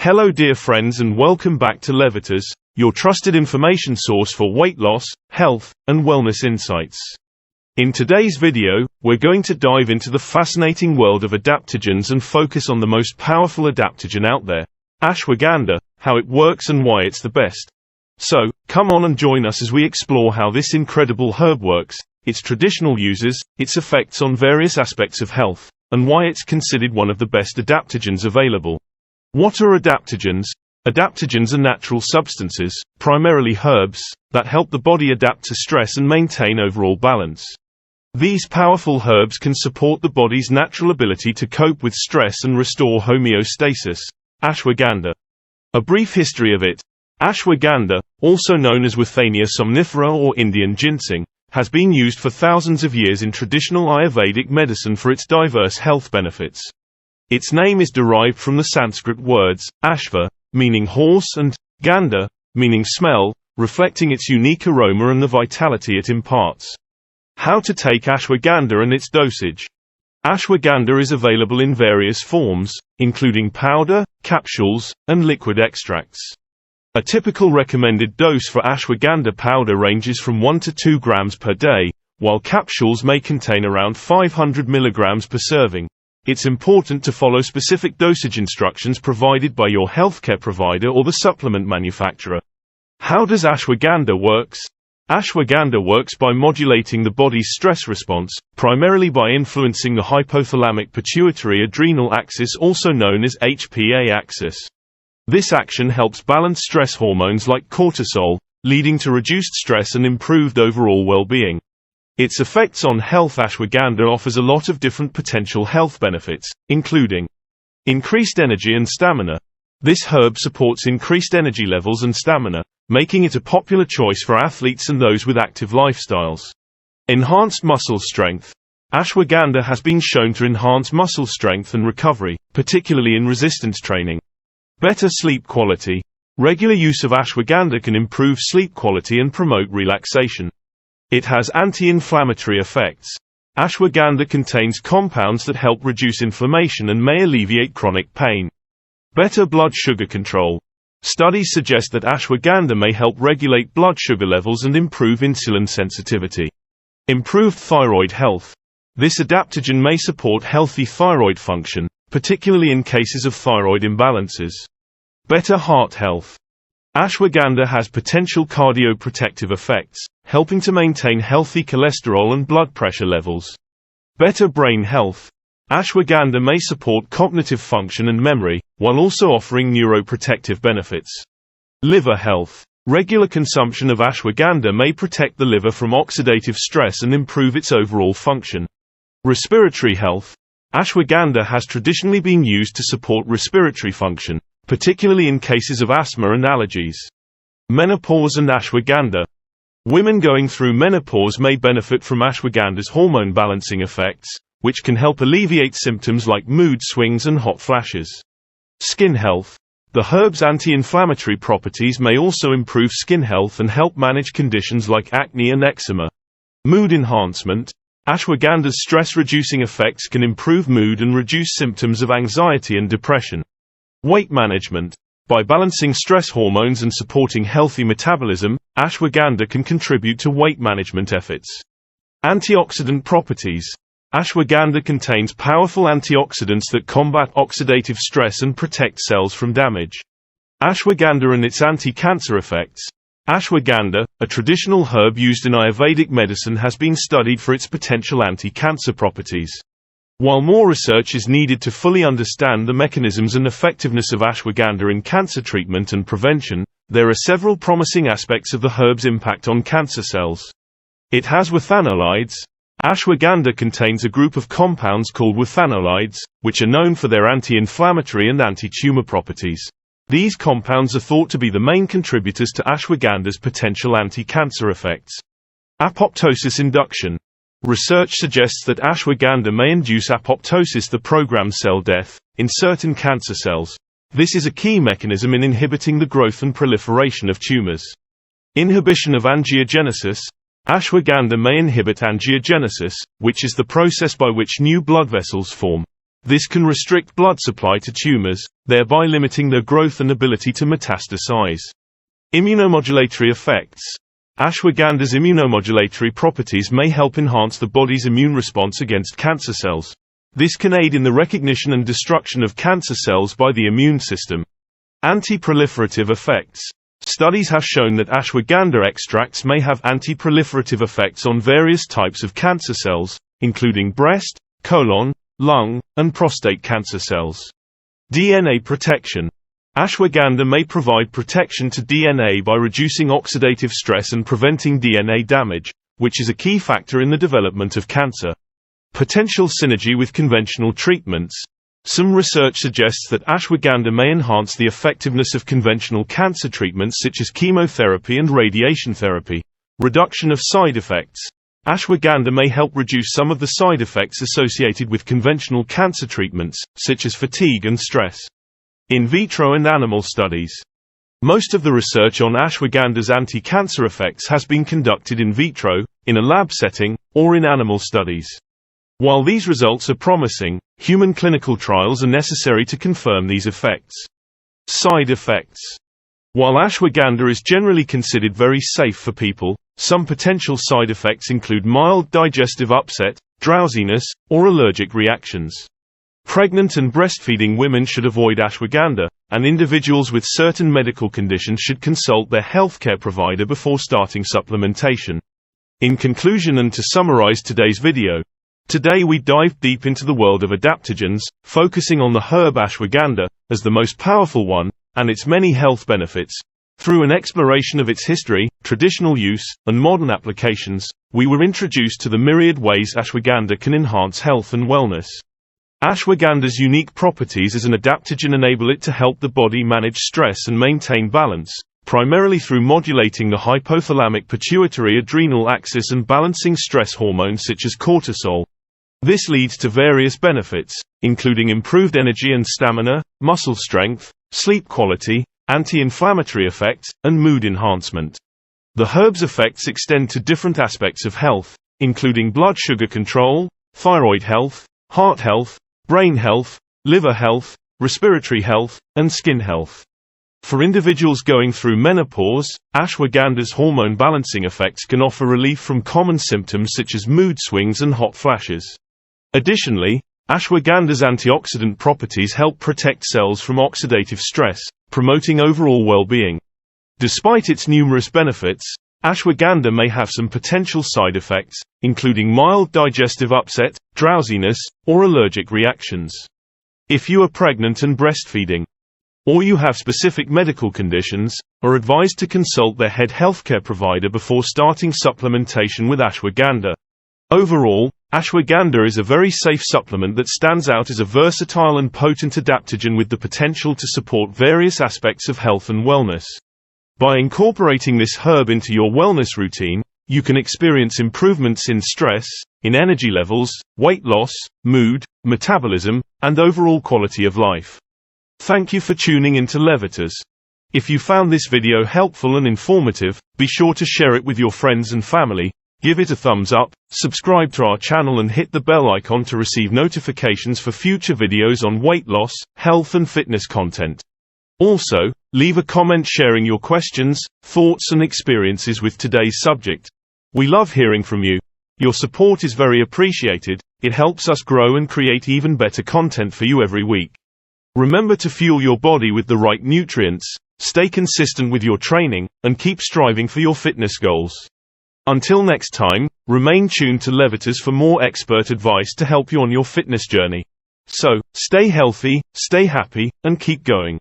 Hello dear friends, and welcome back to Levitas, your trusted information source for weight loss, health, and wellness insights. In today's video, we're going to dive into the fascinating world of adaptogens and focus on the most powerful adaptogen out there, ashwagandha, how it works and why it's the best. So, come on and join us as we explore how this incredible herb works, its traditional uses, its effects on various aspects of health, and why it's considered one of the best adaptogens available. What are adaptogens? Adaptogens are natural substances, primarily herbs, that help the body adapt to stress and maintain overall balance. These powerful herbs can support the body's natural ability to cope with stress and restore homeostasis. Ashwagandha. A brief history of it. Ashwagandha, also known as Withania somnifera or Indian ginseng, has been used for thousands of years in traditional Ayurvedic medicine for its diverse health benefits. Its name is derived from the Sanskrit words, ashva, meaning horse, and gandha, meaning smell, reflecting its unique aroma and the vitality it imparts. How to take ashwagandha and its dosage. Ashwagandha is available in various forms, including powder, capsules, and liquid extracts. A typical recommended dose for ashwagandha powder ranges from 1 to 2 grams per day, while capsules may contain around 500 milligrams per serving. It's important to follow specific dosage instructions provided by your healthcare provider or the supplement manufacturer. How does ashwagandha works? Ashwagandha works by modulating the body's stress response, primarily by influencing the hypothalamic pituitary adrenal axis, also known as HPA axis. This action helps balance stress hormones like cortisol, leading to reduced stress and improved overall well-being. Its effects on health. Ashwagandha offers a lot of different potential health benefits, including increased energy and stamina. This herb supports increased energy levels and stamina, making it a popular choice for athletes and those with active lifestyles. Enhanced muscle strength. Ashwagandha has been shown to enhance muscle strength and recovery, particularly in resistance training. Better sleep quality. Regular use of ashwagandha can improve sleep quality and promote relaxation. It has anti-inflammatory effects. Ashwagandha contains compounds that help reduce inflammation and may alleviate chronic pain. Better blood sugar control. Studies suggest that ashwagandha may help regulate blood sugar levels and improve insulin sensitivity. Improved thyroid health. This adaptogen may support healthy thyroid function, particularly in cases of thyroid imbalances. Better heart health. Ashwagandha has potential cardioprotective effects, helping to maintain healthy cholesterol and blood pressure levels. Better brain health. Ashwagandha may support cognitive function and memory, while also offering neuroprotective benefits. Liver health. Regular consumption of ashwagandha may protect the liver from oxidative stress and improve its overall function. Respiratory health. Ashwagandha has traditionally been used to support respiratory function, particularly in cases of asthma and allergies. Menopause and ashwagandha. Women going through menopause may benefit from ashwagandha's hormone balancing effects, which can help alleviate symptoms like mood swings and hot flashes. Skin health. The herb's anti-inflammatory properties may also improve skin health and help manage conditions like acne and eczema. Mood enhancement. Ashwagandha's stress-reducing effects can improve mood and reduce symptoms of anxiety and depression. Weight management. By balancing stress hormones and supporting healthy metabolism, ashwagandha can contribute to weight management efforts. Antioxidant properties. Ashwagandha contains powerful antioxidants that combat oxidative stress and protect cells from damage. Ashwagandha and its anti-cancer effects. Ashwagandha, a traditional herb used in Ayurvedic medicine, has been studied for its potential anti-cancer properties. While more research is needed to fully understand the mechanisms and effectiveness of ashwagandha in cancer treatment and prevention, there are several promising aspects of the herb's impact on cancer cells. It has withanolides. Ashwagandha contains a group of compounds called withanolides, which are known for their anti-inflammatory and anti-tumor properties. These compounds are thought to be the main contributors to ashwagandha's potential anti-cancer effects. Apoptosis induction. Research suggests that ashwagandha may induce apoptosis, the programmed cell death, in certain cancer cells. This is a key mechanism in inhibiting the growth and proliferation of tumors. Inhibition of angiogenesis. Ashwagandha may inhibit angiogenesis, which is the process by which new blood vessels form. This can restrict blood supply to tumors, thereby limiting their growth and ability to metastasize. Immunomodulatory effects. Ashwagandha's immunomodulatory properties may help enhance the body's immune response against cancer cells. This can aid in the recognition and destruction of cancer cells by the immune system. Anti-proliferative effects. Studies have shown that ashwagandha extracts may have anti-proliferative effects on various types of cancer cells, including breast, colon, lung, and prostate cancer cells. DNA protection. Ashwagandha may provide protection to DNA by reducing oxidative stress and preventing DNA damage, which is a key factor in the development of cancer. Potential synergy with conventional treatments. Some research suggests that ashwagandha may enhance the effectiveness of conventional cancer treatments such as chemotherapy and radiation therapy. Reduction of side effects. Ashwagandha may help reduce some of the side effects associated with conventional cancer treatments, such as fatigue and stress. In vitro and animal studies. Most of the research on ashwagandha's anti-cancer effects has been conducted in vitro, in a lab setting, or in animal studies. While these results are promising, human clinical trials are necessary to confirm these effects. Side effects. While ashwagandha is generally considered very safe for people, some potential side effects include mild digestive upset, drowsiness, or allergic reactions. Pregnant and breastfeeding women should avoid ashwagandha, and individuals with certain medical conditions should consult their healthcare provider before starting supplementation. In conclusion and to summarize today's video, today we dive deep into the world of adaptogens, focusing on the herb ashwagandha, as the most powerful one, and its many health benefits. Through an exploration of its history, traditional use, and modern applications, we were introduced to the myriad ways ashwagandha can enhance health and wellness. Ashwagandha's unique properties as an adaptogen enable it to help the body manage stress and maintain balance, primarily through modulating the hypothalamic pituitary adrenal axis and balancing stress hormones such as cortisol. This leads to various benefits, including improved energy and stamina, muscle strength, sleep quality, anti-inflammatory effects, and mood enhancement. The herb's effects extend to different aspects of health, including blood sugar control, thyroid health, heart health, brain health, liver health, respiratory health, and skin health. For individuals going through menopause, ashwagandha's hormone balancing effects can offer relief from common symptoms such as mood swings and hot flashes. Additionally, ashwagandha's antioxidant properties help protect cells from oxidative stress, promoting overall well-being. Despite its numerous benefits, ashwagandha may have some potential side effects, including mild digestive upset, drowsiness, or allergic reactions. If you are pregnant and breastfeeding, or you have specific medical conditions, are advised to consult their head healthcare provider before starting supplementation with ashwagandha. Overall, ashwagandha is a very safe supplement that stands out as a versatile and potent adaptogen with the potential to support various aspects of health and wellness. By incorporating this herb into your wellness routine, you can experience improvements in stress, in energy levels, weight loss, mood, metabolism, and overall quality of life. Thank you for tuning into Levitas. If you found this video helpful and informative, be sure to share it with your friends and family, give it a thumbs up, subscribe to our channel and hit the bell icon to receive notifications for future videos on weight loss, health and fitness content. Also, leave a comment sharing your questions, thoughts and experiences with today's subject. We love hearing from you. Your support is very appreciated, it helps us grow and create even better content for you every week. Remember to fuel your body with the right nutrients, stay consistent with your training, and keep striving for your fitness goals. Until next time, remain tuned to Levitas for more expert advice to help you on your fitness journey. So, stay healthy, stay happy, and keep going.